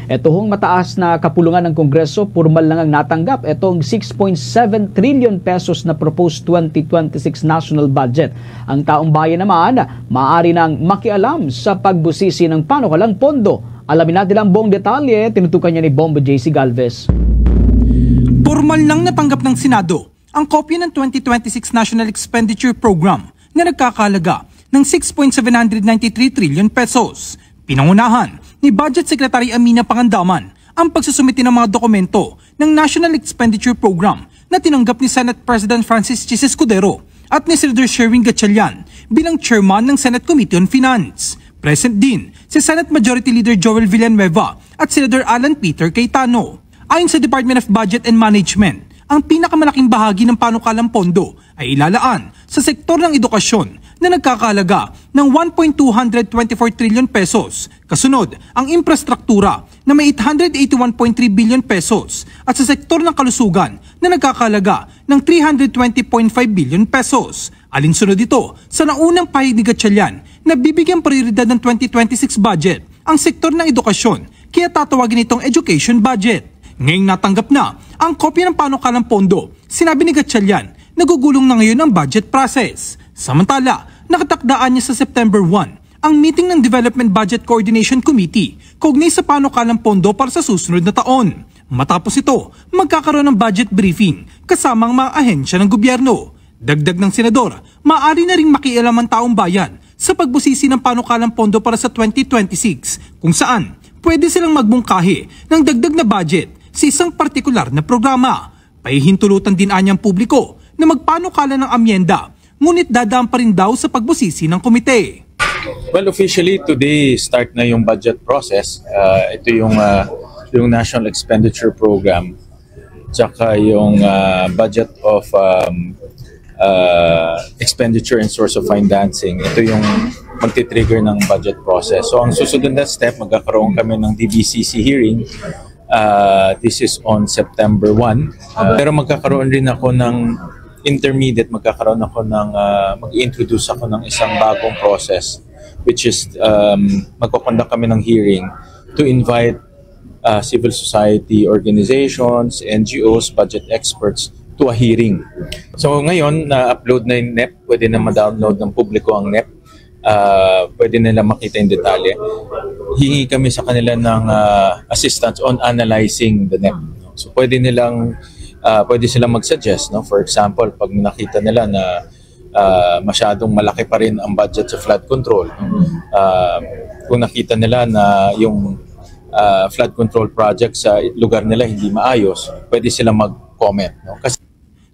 Ito hong mataas na kapulungan ng Kongreso, formal lang ang natanggap. Itong 6.7 trillion pesos na proposed 2026 national budget. Ang taong bayan naman, maaari nang makialam sa pagbusisi ng panukalang pondo. Alamin natin ang buong detalye, tinutukan niya ni Bombo JC Galvez. Formal lang natanggap ng Senado ang kopya ng 2026 National Expenditure Program na nagkakalaga ng 6.793 trillion pesos. Pinangunahan ni Budget Secretary Amina Pangandaman ang pagsusumite ng mga dokumento ng National Expenditure Program na tinanggap ni Senate President Francis Chis Escudero at ni Senator Sherwin Gatchalian bilang chairman ng Senate Committee on Finance. Present din si Senate Majority Leader Joel Villanueva at Senator Alan Peter Cayetano. Ayon sa Department of Budget and Management, ang pinakamalaking bahagi ng panukalang pondo ay ilalaan sa sektor ng edukasyon na nagkakalaga ng 1.224 trillion pesos. Kasunod, ang infrastruktura na may 881.3 billion pesos at sa sektor ng kalusugan na nagkakalaga ng 320.5 billion pesos. Alinsunod ito sa naunang pahig ni Gatchalian na bibigyan prioridad ng 2026 budget ang sektor ng edukasyon kaya tatawagin itong education budget. Ngayong natanggap na ang kopya ng panukalang pondo, sinabi ni Gatchalian, nagugulong na ngayon ang budget process. Samantala, nakatakdaan niya sa September 1 ang meeting ng Development Budget Coordination Committee kaugnay sa panukalang pondo para sa susunod na taon. Matapos ito, magkakaroon ng budget briefing kasama ang mga ahensya ng gobyerno. Dagdag ng senador, maaari na ring makialam ang taong bayan sa pagbusisi ng panukalang pondo para sa 2026 kung saan pwede silang magbungkahi ng dagdag na budget sa isang partikular na programa. Pahihintulutan din anyang publiko na magpanukala ng amyenda, ngunit dadaan pa rin daw sa pagbusisi ng komite. Well, officially today start na yung budget process. Ito yung National Expenditure Program, tsaka yung budget of expenditure and source of financing. Ito yung magti-trigger ng budget process. So ang susunod na step, magkakaroon kami ng DBCC hearing. This is on September 1. Pero magkakaroon rin ako ng intermediate, mag-introduce ako ng isang bagong process, which is magpaconduct kami ng hearing to invite civil society organizations, NGOs, budget experts to a hearing. So ngayon, na-upload na yung NEP, pwede na ma-download ng publiko ang NEP. Pwede nila makita yung detalye. Hingi kami sa kanila ng assistance on analyzing the NEP. So pwede silang mag-suggest, no? For example, pag nakita nila na masyadong malaki pa rin ang budget sa flood control, kung nakita nila na yung flood control project sa lugar nila hindi maayos, pwede silang mag-comment, no?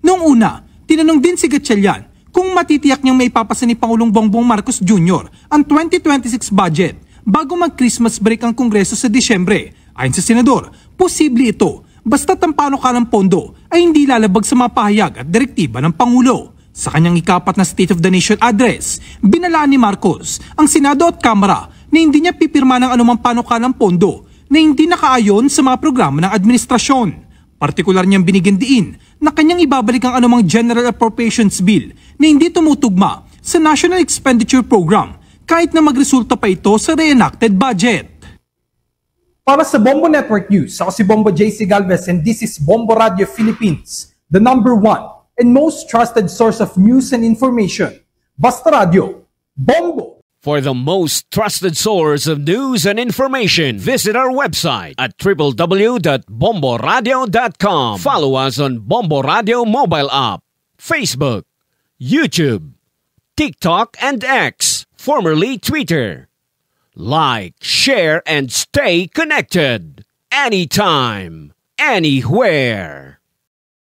Noong una, tinanong din si Gatchalian kung matitiyak niyang may papasa ni Pangulong Bongbong Marcos Jr. ang 2026 budget bago mag-Christmas break ang Kongreso sa Disyembre. Ayon sa Senador, posible ito basta't ang panukalang pondo ay hindi lalabag sa mga pahayag at direktiba ng Pangulo. Sa kanyang ikapat na State of the Nation address, binalaan ni Marcos ang Senado at Kamara na hindi niya pipirma ng anumang panukalang pondo na hindi nakaayon sa mga programa ng administrasyon. Partikular niyang binigyan diin na kanyang ibabalik ang anumang General Appropriations Bill na hindi tumutugma sa National Expenditure Program kahit na magresulta pa ito sa reenacted budget. Para sa Bombo Network News, ako si Bombo JC Galvez and this is Bombo Radio Philippines, the #1 and most trusted source of news and information. Basta Radio, Bombo! For the most trusted source of news and information, visit our website at www.bomboradio.com. Follow us on Bombo Radio mobile app, Facebook, YouTube, TikTok, and X, formerly Twitter. Like, share, and stay connected. Anytime, anywhere.